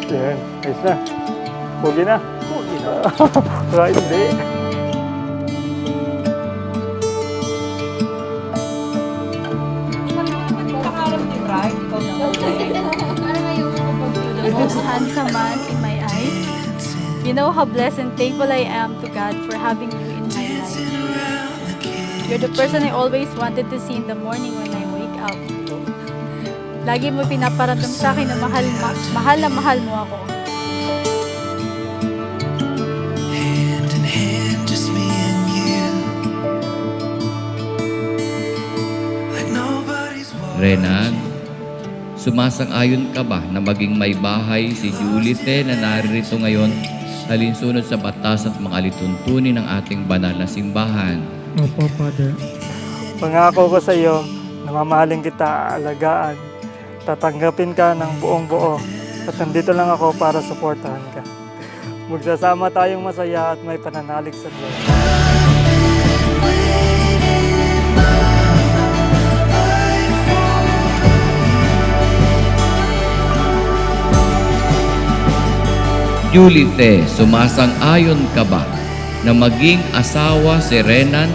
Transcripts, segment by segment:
Yan, ayos na. Pugi na. Pugi na. Baka hindi. The most handsome man in my eyes. You know how blessed and thankful I am to God for having you in my life. You're the person I always wanted to see in the morning when I wake up. Lagi mo pinaparamdam sa akin na mahal mo ako. Hand in hand, just me and you. Like nobody's watching. Renan, sumasang-ayon ka ba na maging may bahay si Julite na naririto ngayon alinsunod sa batas at mga alituntunin ng ating banal na simbahan? Opo, Father. Pangako ko sa iyo na mamahalin kita, alagaan, tatanggapin ka ng buong buo at nandito lang ako para suportahan ka. Magsasama tayong masaya at may pananalig sa Diyos. Julite, sumasang-ayon ka ba na maging asawa si Renan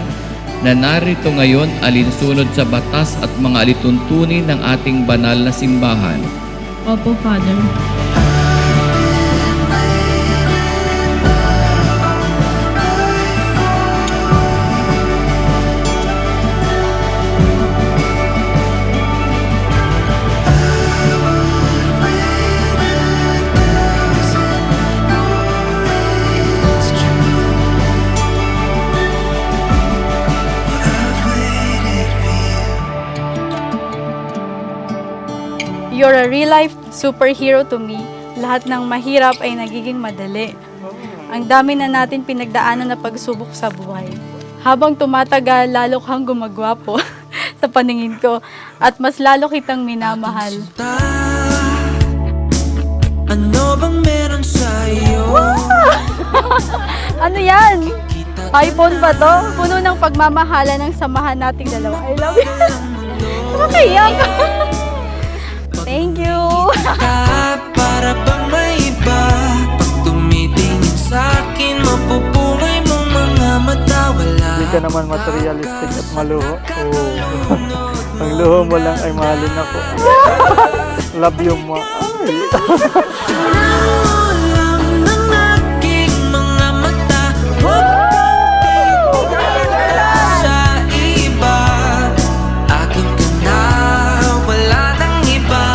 na narito ngayon alinsunod sa batas at mga alituntunin ng ating banal na simbahan? Opo, Father. You're a real-life superhero to me. Lahat ng mahirap ay nagiging madali. Ang dami na natin pinagdaanan na pagsubok sa buhay. Habang tumatagal, lalo kang gumagwapo sa paningin ko at mas lalo kitang minamahal. Ano bang meron sa'yo? Ano yan? iPhone ba to? Puno ng pagmamahala ng samahan nating dalawa. I love you. Nakakaiyak. Thank you. Para bang may iba? Pag tumitingin sa'kin, mapupungay mong mga mata. Wala Hindi ka naman materialistic at maluho. Oo. Ang luho mo lang ay mahalin ako. Love you mo. Ay. lang ng aking mga mata. Sa iba, akin ka na, wala nang iba.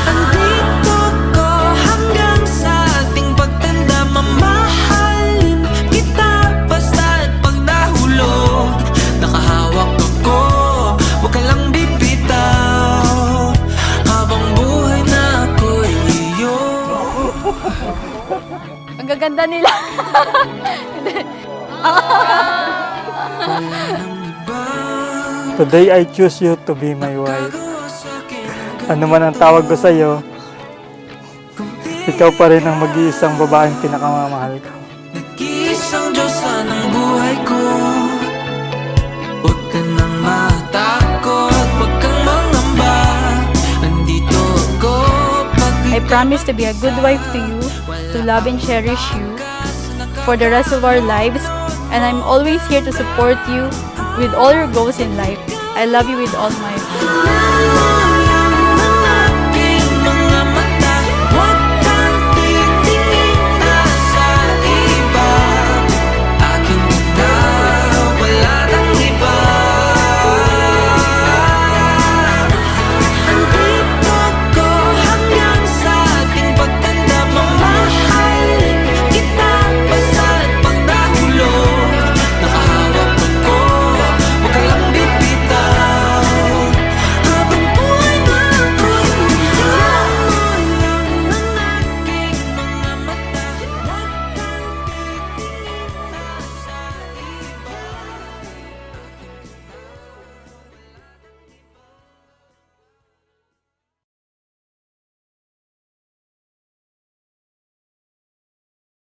Andito ko hanggang sa ating pagtanda. Mamahalin kita basta't pag nahulog. Nakahawak ako, huwag ka lang bibitaw. Habang buhay na ako'y iyo. Ang gaganda nila. Today I choose you to be my wife. Ano man ang tawag ko sa iyo, ikaw pa rin ang mag-iisang babaeng pinakamamahal ko. Nag-iisang Diyosa ng buhay ko. Huwag ka nang matakot, huwag kang mangamba. Andito ako I promise to be a good wife to you, to love and cherish you for the rest of our lives, and I'm always here to support you with all your goals in life. I love you with all my heart.